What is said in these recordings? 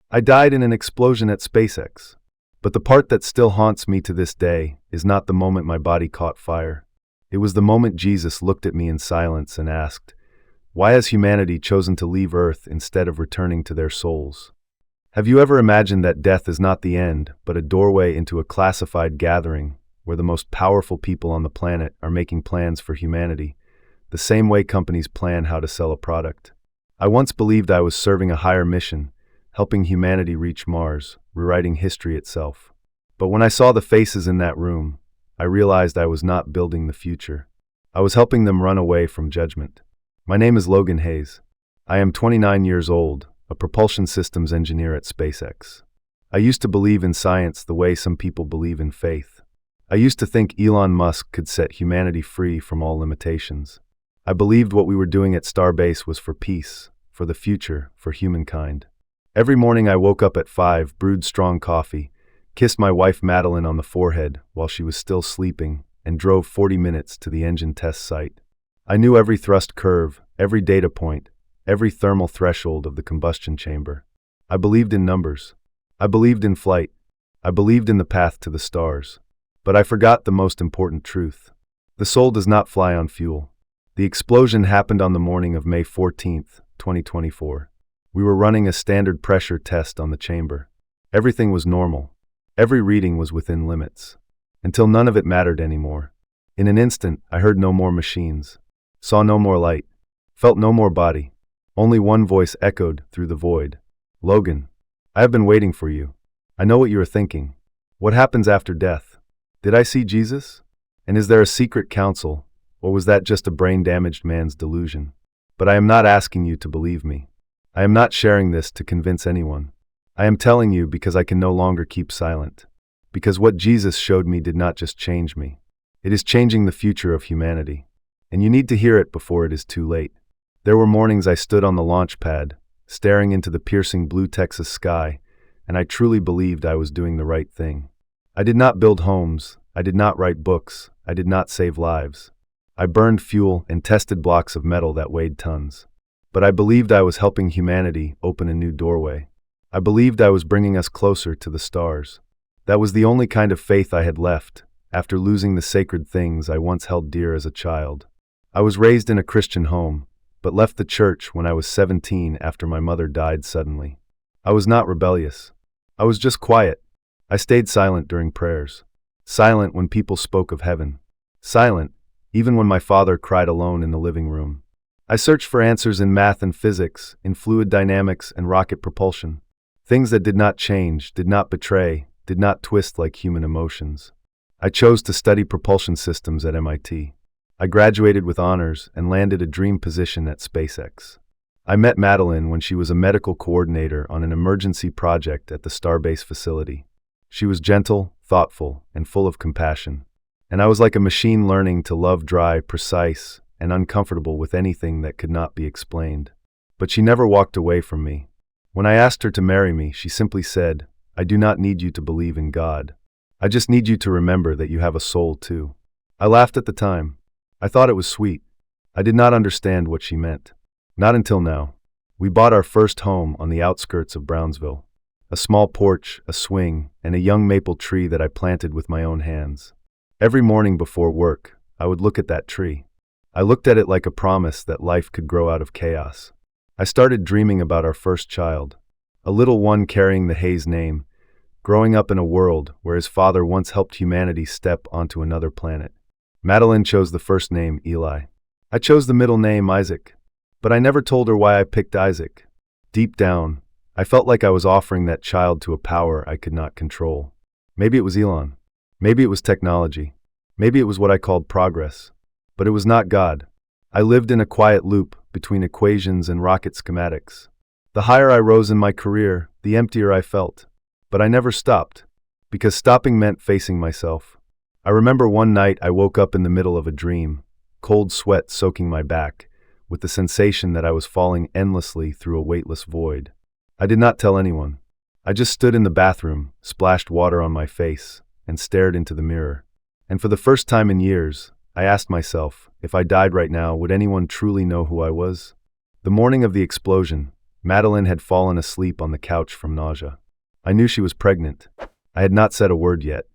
I died in an explosion at SpaceX. But the part that still haunts me to this day is not the moment my body caught fire. It was the moment Jesus looked at me in silence and asked, "Why has humanity chosen to leave Earth instead of returning to their souls?" Have you ever imagined that death is not the end, but a doorway into a classified gathering where the most powerful people on the planet are making plans for humanity, the same way companies plan how to sell a product? I once believed I was serving a higher mission, helping humanity reach Mars, rewriting history itself. But when I saw the faces in that room, I realized I was not building the future. I was helping them run away from judgment. My name is Logan Hayes. I am 29 years old, a propulsion systems engineer at SpaceX. I used to believe in science the way some people believe in faith. I used to think Elon Musk could set humanity free from all limitations. I believed what we were doing at Starbase was for peace, for the future, for humankind. Every morning I woke up at 5, brewed strong coffee, kissed my wife Madeline on the forehead while she was still sleeping, and drove 40 minutes to the engine test site. I knew every thrust curve, every data point, every thermal threshold of the combustion chamber. I believed in numbers. I believed in flight. I believed in the path to the stars. But I forgot the most important truth. The soul does not fly on fuel. The explosion happened on the morning of May 14th, 2024. We were running a standard pressure test on the chamber. Everything was normal. Every reading was within limits. Until none of it mattered anymore. In an instant, I heard no more machines, saw no more light, felt no more body. Only one voice echoed through the void. "Logan, I have been waiting for you. I know what you are thinking. What happens after death? Did I see Jesus? And is there a secret council, or was that just a brain-damaged man's delusion? But I am not asking you to believe me. I am not sharing this to convince anyone. I am telling you because I can no longer keep silent. Because what Jesus showed me did not just change me. It is changing the future of humanity. And you need to hear it before it is too late." There were mornings I stood on the launch pad, staring into the piercing blue Texas sky, and I truly believed I was doing the right thing. I did not build homes, I did not write books, I did not save lives. I burned fuel and tested blocks of metal that weighed tons. But I believed I was helping humanity open a new doorway. I believed I was bringing us closer to the stars. That was the only kind of faith I had left, after losing the sacred things I once held dear as a child. I was raised in a Christian home, but left the church when I was 17 after my mother died suddenly. I was not rebellious. I was just quiet. I stayed silent during prayers. Silent when people spoke of heaven. Silent, even when my father cried alone in the living room. I searched for answers in math and physics, in fluid dynamics and rocket propulsion. Things that did not change, did not betray, did not twist like human emotions. I chose to study propulsion systems at MIT. I graduated with honors and landed a dream position at SpaceX. I met Madeline when she was a medical coordinator on an emergency project at the Starbase facility. She was gentle, thoughtful, and full of compassion. And I was like a machine learning to love dry, precise, and uncomfortable with anything that could not be explained. But she never walked away from me. When I asked her to marry me, she simply said, "I do not need you to believe in God. I just need you to remember that you have a soul too." I laughed at the time. I thought it was sweet. I did not understand what she meant. Not until now. We bought our first home on the outskirts of Brownsville. A small porch, a swing, and a young maple tree that I planted with my own hands. Every morning before work, I would look at that tree. I looked at it like a promise that life could grow out of chaos. I started dreaming about our first child, a little one carrying the Hayes name, growing up in a world where his father once helped humanity step onto another planet. Madeline chose the first name, Eli. I chose the middle name, Isaac. But I never told her why I picked Isaac. Deep down, I felt like I was offering that child to a power I could not control. Maybe it was Elon. Maybe it was technology. Maybe it was what I called progress. But it was not God. I lived in a quiet loop between equations and rocket schematics. The higher I rose in my career, the emptier I felt. But I never stopped, because stopping meant facing myself. I remember one night I woke up in the middle of a dream, cold sweat soaking my back, with the sensation that I was falling endlessly through a weightless void. I did not tell anyone. I just stood in the bathroom, splashed water on my face, and stared into the mirror. And for the first time in years, I asked myself, if I died right now, would anyone truly know who I was? The morning of the explosion, Madeline had fallen asleep on the couch from nausea. I knew she was pregnant. I had not said a word yet.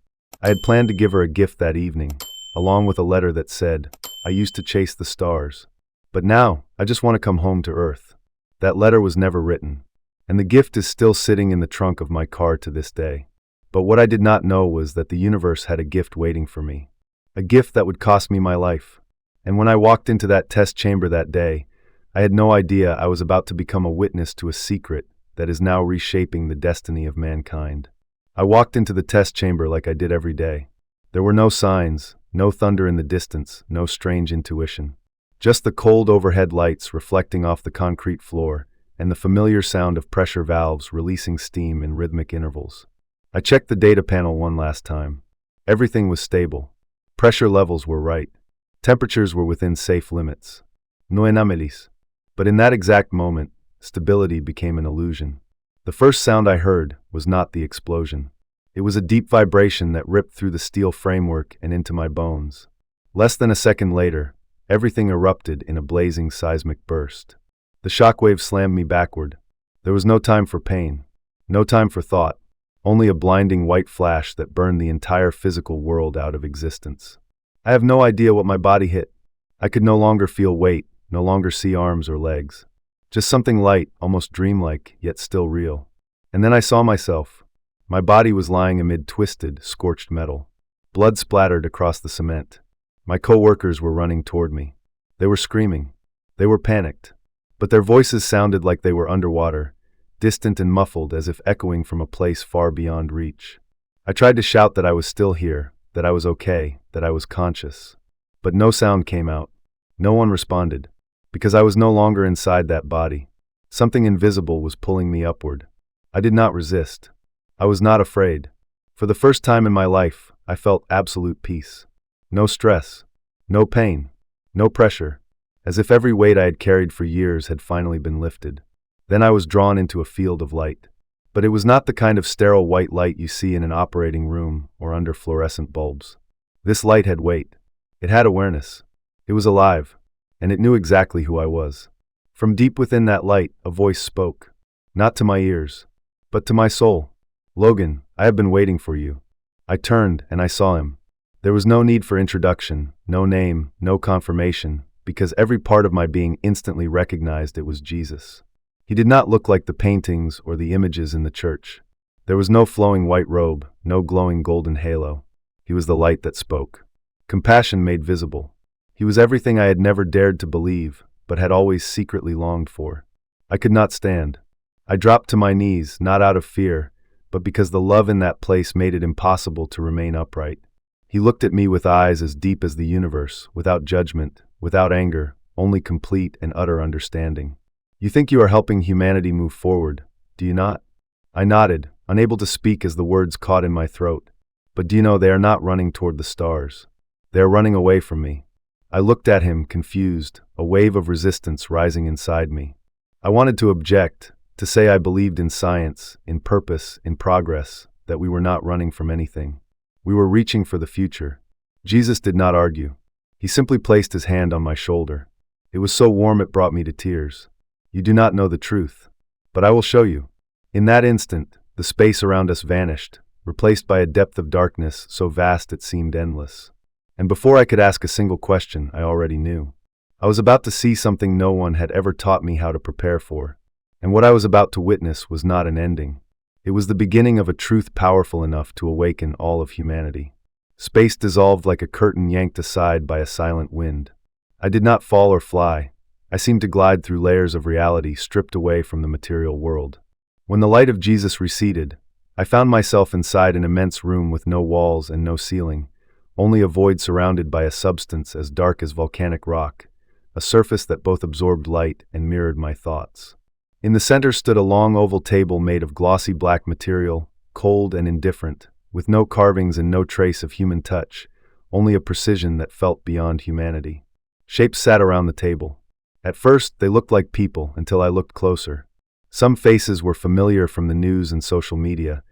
I had planned to give her a gift that evening, along with a letter that said, "I used to chase the stars. But now, I just want to come home to Earth." That letter was never written, and the gift is still sitting in the trunk of my car to this day. But what I did not know was that the universe had a gift waiting for me. A gift that would cost me my life. And when I walked into that test chamber that day, I had no idea I was about to become a witness to a secret that is now reshaping the destiny of mankind. I walked into the test chamber like I did every day. There were no signs, no thunder in the distance, no strange intuition. Just the cold overhead lights reflecting off the concrete floor and the familiar sound of pressure valves releasing steam in rhythmic intervals. I checked the data panel one last time. Everything was stable. Pressure levels were right. Temperatures were within safe limits. No anomalies. But in that exact moment, stability became an illusion. The first sound I heard was not the explosion. It was a deep vibration that ripped through the steel framework and into my bones. Less than a second later, everything erupted in a blazing seismic burst. The shockwave slammed me backward. There was no time for pain, no time for thought, only a blinding white flash that burned the entire physical world out of existence. I have no idea what my body hit. I could no longer feel weight, no longer see arms or legs. Just something light, almost dreamlike, yet still real. And then I saw myself. My body was lying amid twisted, scorched metal. Blood splattered across the cement. My co-workers were running toward me. They were screaming. They were panicked. But their voices sounded like they were underwater, distant and muffled as if echoing from a place far beyond reach. I tried to shout that I was still here, that I was okay, that I was conscious. But no sound came out. No one responded. Because I was no longer inside that body. Something invisible was pulling me upward. I did not resist. I was not afraid. For the first time in my life, I felt absolute peace. No stress. No pain. No pressure. As if every weight I had carried for years had finally been lifted. Then I was drawn into a field of light. But it was not the kind of sterile white light you see in an operating room or under fluorescent bulbs. This light had weight. It had awareness. It was alive. And it knew exactly who I was. From deep within that light, a voice spoke. Not to my ears, but to my soul. "Logan, I have been waiting for you." I turned and I saw him. There was no need for introduction, no name, no confirmation, because every part of my being instantly recognized it was Jesus. He did not look like the paintings or the images in the church. There was no flowing white robe, no glowing golden halo. He was the light that spoke. Compassion made visible. He was everything I had never dared to believe, but had always secretly longed for. I could not stand. I dropped to my knees, not out of fear, but because the love in that place made it impossible to remain upright. He looked at me with eyes as deep as the universe, without judgment, without anger, only complete and utter understanding. "You think you are helping humanity move forward, do you not?" I nodded, unable to speak as the words caught in my throat. "But do you know they are not running toward the stars? They are running away from me." I looked at him, confused, a wave of resistance rising inside me. I wanted to object, to say I believed in science, in purpose, in progress, that we were not running from anything. We were reaching for the future. Jesus did not argue. He simply placed his hand on my shoulder. It was so warm it brought me to tears. "You do not know the truth, but I will show you." In that instant, the space around us vanished, replaced by a depth of darkness so vast it seemed endless. And before I could ask a single question, I already knew. I was about to see something no one had ever taught me how to prepare for. And what I was about to witness was not an ending. It was the beginning of a truth powerful enough to awaken all of humanity. Space dissolved like a curtain yanked aside by a silent wind. I did not fall or fly. I seemed to glide through layers of reality stripped away from the material world. When the light of Jesus receded, I found myself inside an immense room with no walls and no ceiling. Only a void surrounded by a substance as dark as volcanic rock, a surface that both absorbed light and mirrored my thoughts. In the center stood a long oval table made of glossy black material, cold and indifferent, with no carvings and no trace of human touch, only a precision that felt beyond humanity. Shapes sat around the table. At first, they looked like people until I looked closer. Some faces were familiar from the news and social media,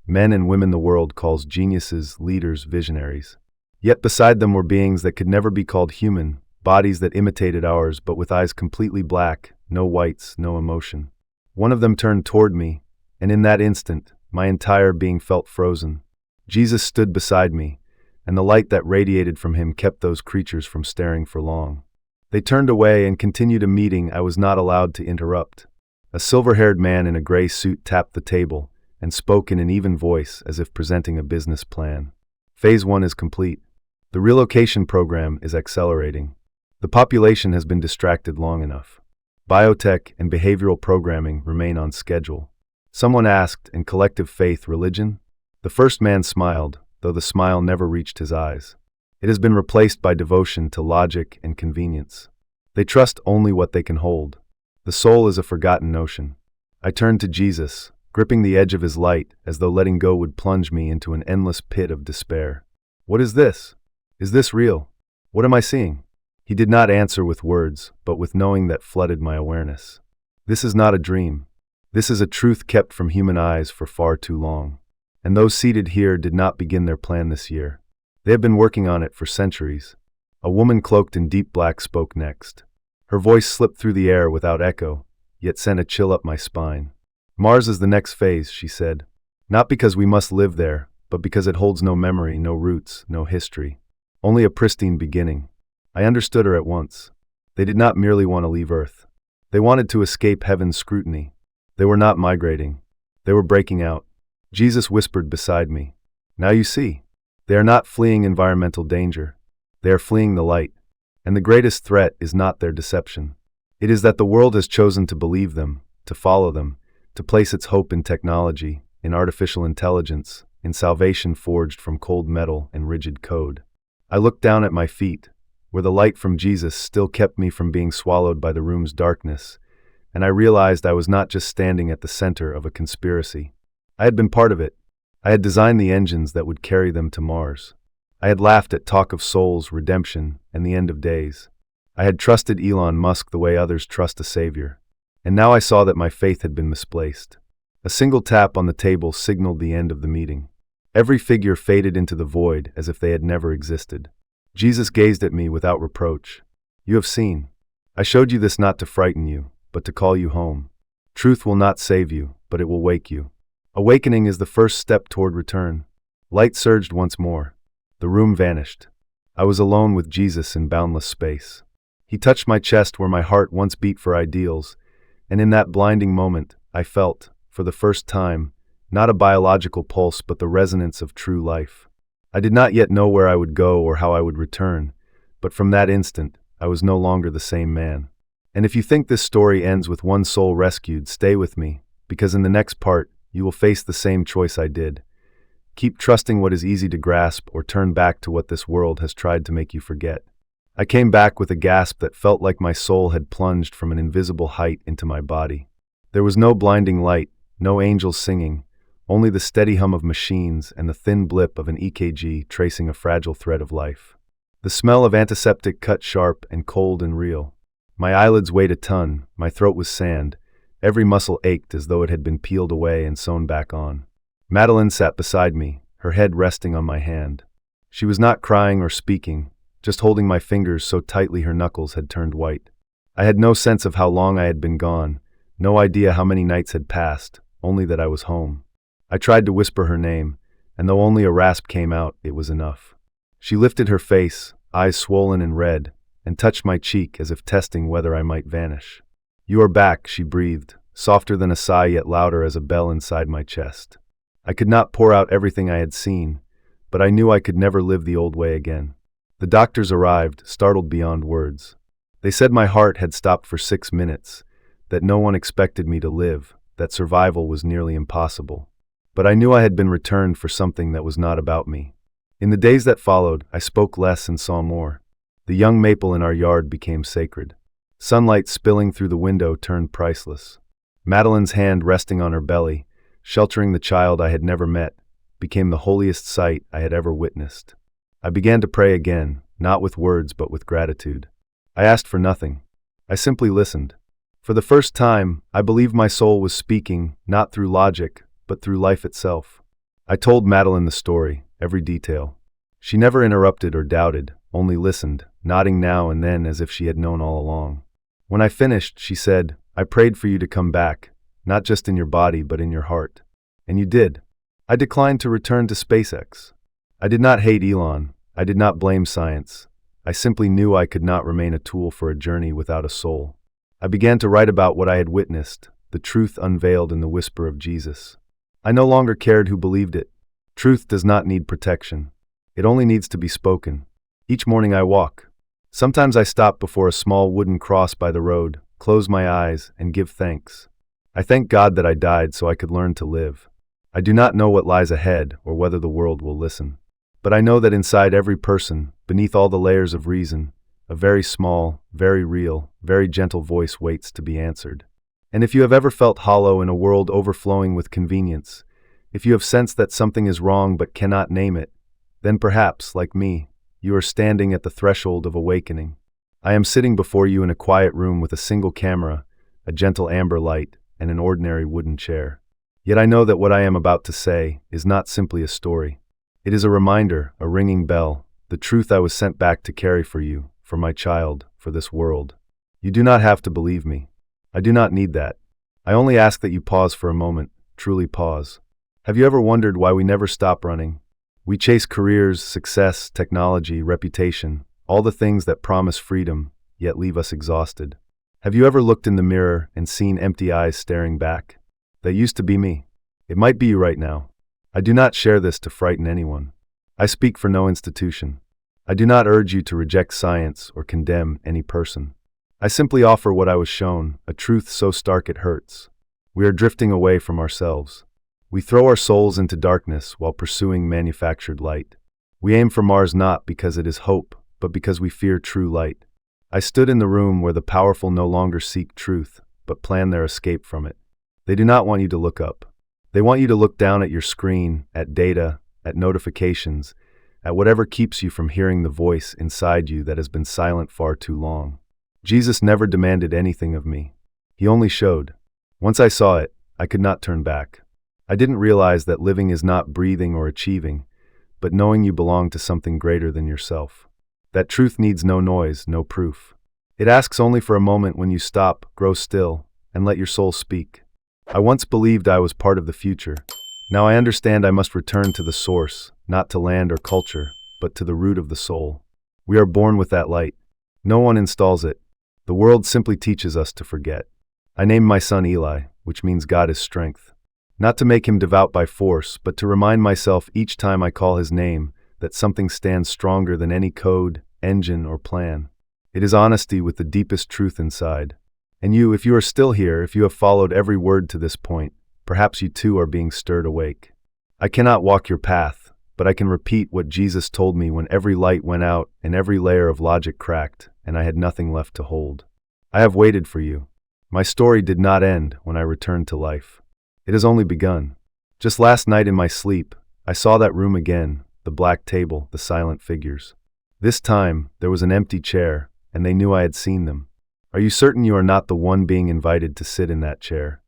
men and women the world calls geniuses, leaders, visionaries. Yet beside them were beings that could never be called human, bodies that imitated ours but with eyes completely black, no whites, no emotion. One of them turned toward me, and in that instant, my entire being felt frozen. Jesus stood beside me, and the light that radiated from him kept those creatures from staring for long. They turned away and continued a meeting I was not allowed to interrupt. A silver-haired man in a gray suit tapped the table and spoke in an even voice as if presenting a business plan. Phase 1 is complete. The relocation program is accelerating. The population has been distracted long enough. Biotech and behavioral programming remain on schedule. Someone asked, in collective faith, religion? The first man smiled, though the smile never reached his eyes. It has been replaced by devotion to logic and convenience. They trust only what they can hold. The soul is a forgotten notion. I turned to Jesus, gripping the edge of his light as though letting go would plunge me into an endless pit of despair. What is this? Is this real? What am I seeing? He did not answer with words, but with knowing that flooded my awareness. This is not a dream. This is a truth kept from human eyes for far too long. And those seated here did not begin their plan this year. They have been working on it for centuries. A woman cloaked in deep black spoke next. Her voice slipped through the air without echo, yet sent a chill up my spine. Mars is the next phase, she said. Not because we must live there, but because it holds no memory, no roots, no history. Only a pristine beginning. I understood her at once. They did not merely want to leave Earth. They wanted to escape heaven's scrutiny. They were not migrating. They were breaking out. Jesus whispered beside me. Now you see. They are not fleeing environmental danger. They are fleeing the light. And the greatest threat is not their deception. It is that the world has chosen to believe them, to follow them, to place its hope in technology, in artificial intelligence, in salvation forged from cold metal and rigid code. I looked down at my feet, where the light from Jesus still kept me from being swallowed by the room's darkness, and I realized I was not just standing at the center of a conspiracy. I had been part of it. I had designed the engines that would carry them to Mars. I had laughed at talk of souls, redemption, and the end of days. I had trusted Elon Musk the way others trust a savior. And now I saw that my faith had been misplaced. A single tap on the table signaled the end of the meeting. Every figure faded into the void as if they had never existed. Jesus gazed at me without reproach. You have seen. I showed you this not to frighten you, but to call you home. Truth will not save you, but it will wake you. Awakening is the first step toward return. Light surged once more. The room vanished. I was alone with Jesus in boundless space. He touched my chest where my heart once beat for ideals, and in that blinding moment, I felt, for the first time, not a biological pulse but the resonance of true life. I did not yet know where I would go or how I would return, but from that instant, I was no longer the same man. And if you think this story ends with one soul rescued, stay with me, because in the next part, you will face the same choice I did. Keep trusting what is easy to grasp or turn back to what this world has tried to make you forget. I came back with a gasp that felt like my soul had plunged from an invisible height into my body. There was no blinding light, no angels singing, only the steady hum of machines and the thin blip of an EKG tracing a fragile thread of life. The smell of antiseptic cut sharp and cold and real. My eyelids weighed a ton, my throat was sand, every muscle ached as though it had been peeled away and sewn back on. Madeline sat beside me, her head resting on my hand. She was not crying or speaking, just holding my fingers so tightly her knuckles had turned white. I had no sense of how long I had been gone, no idea how many nights had passed, only that I was home. I tried to whisper her name, and though only a rasp came out, it was enough. She lifted her face, eyes swollen and red, and touched my cheek as if testing whether I might vanish. You are back, she breathed, softer than a sigh yet louder as a bell inside my chest. I could not pour out everything I had seen, but I knew I could never live the old way again. The doctors arrived, startled beyond words. They said my heart had stopped for 6 minutes, that no one expected me to live, that survival was nearly impossible. But I knew I had been returned for something that was not about me. In the days that followed, I spoke less and saw more. The young maple in our yard became sacred. Sunlight spilling through the window turned priceless. Madeline's hand resting on her belly, sheltering the child I had never met, became the holiest sight I had ever witnessed. I began to pray again, not with words but with gratitude. I asked for nothing. I simply listened. For the first time, I believed my soul was speaking, not through logic, but through life itself. I told Madeline the story, every detail. She never interrupted or doubted, only listened, nodding now and then as if she had known all along. When I finished, she said, I prayed for you to come back, not just in your body but in your heart. And you did. I declined to return to SpaceX. I did not hate Elon. I did not blame science. I simply knew I could not remain a tool for a journey without a soul. I began to write about what I had witnessed, the truth unveiled in the whisper of Jesus. I no longer cared who believed it. Truth does not need protection. It only needs to be spoken. Each morning I walk. Sometimes I stop before a small wooden cross by the road, close my eyes, and give thanks. I thank God that I died so I could learn to live. I do not know what lies ahead or whether the world will listen. But I know that inside every person, beneath all the layers of reason, a very small, very real, very gentle voice waits to be answered. And if you have ever felt hollow in a world overflowing with convenience, if you have sensed that something is wrong but cannot name it, then perhaps, like me, you are standing at the threshold of awakening. I am sitting before you in a quiet room with a single camera, a gentle amber light, and an ordinary wooden chair. Yet I know that what I am about to say is not simply a story. It is a reminder, a ringing bell, the truth I was sent back to carry for you, for my child, for this world. You do not have to believe me. I do not need that. I only ask that you pause for a moment, truly pause. Have you ever wondered why we never stop running? We chase careers, success, technology, reputation, all the things that promise freedom, yet leave us exhausted. Have you ever looked in the mirror and seen empty eyes staring back? That used to be me. It might be you right now. I do not share this to frighten anyone. I speak for no institution. I do not urge you to reject science or condemn any person. I simply offer what I was shown, a truth so stark it hurts. We are drifting away from ourselves. We throw our souls into darkness while pursuing manufactured light. We aim for Mars not because it is hope, but because we fear true light. I stood in the room where the powerful no longer seek truth, but plan their escape from it. They do not want you to look up. They want you to look down at your screen, at data, at notifications, at whatever keeps you from hearing the voice inside you that has been silent far too long. Jesus never demanded anything of me. He only showed. Once I saw it, I could not turn back. I didn't realize that living is not breathing or achieving, but knowing you belong to something greater than yourself. That truth needs no noise, no proof. It asks only for a moment when you stop, grow still, and let your soul speak. I once believed I was part of the future. Now I understand I must return to the source, not to land or culture, but to the root of the soul. We are born with that light. No one installs it. The world simply teaches us to forget. I named my son Eli, which means God is strength. Not to make him devout by force, but to remind myself each time I call his name that something stands stronger than any code, engine, or plan. It is honesty with the deepest truth inside. And you, if you are still here, if you have followed every word to this point, perhaps you too are being stirred awake. I cannot walk your path, but I can repeat what Jesus told me when every light went out and every layer of logic cracked, and I had nothing left to hold. I have waited for you. My story did not end when I returned to life. It has only begun. Just last night in my sleep, I saw that room again, the black table, the silent figures. This time, there was an empty chair, and they knew I had seen them. Are you certain you are not the one being invited to sit in that chair?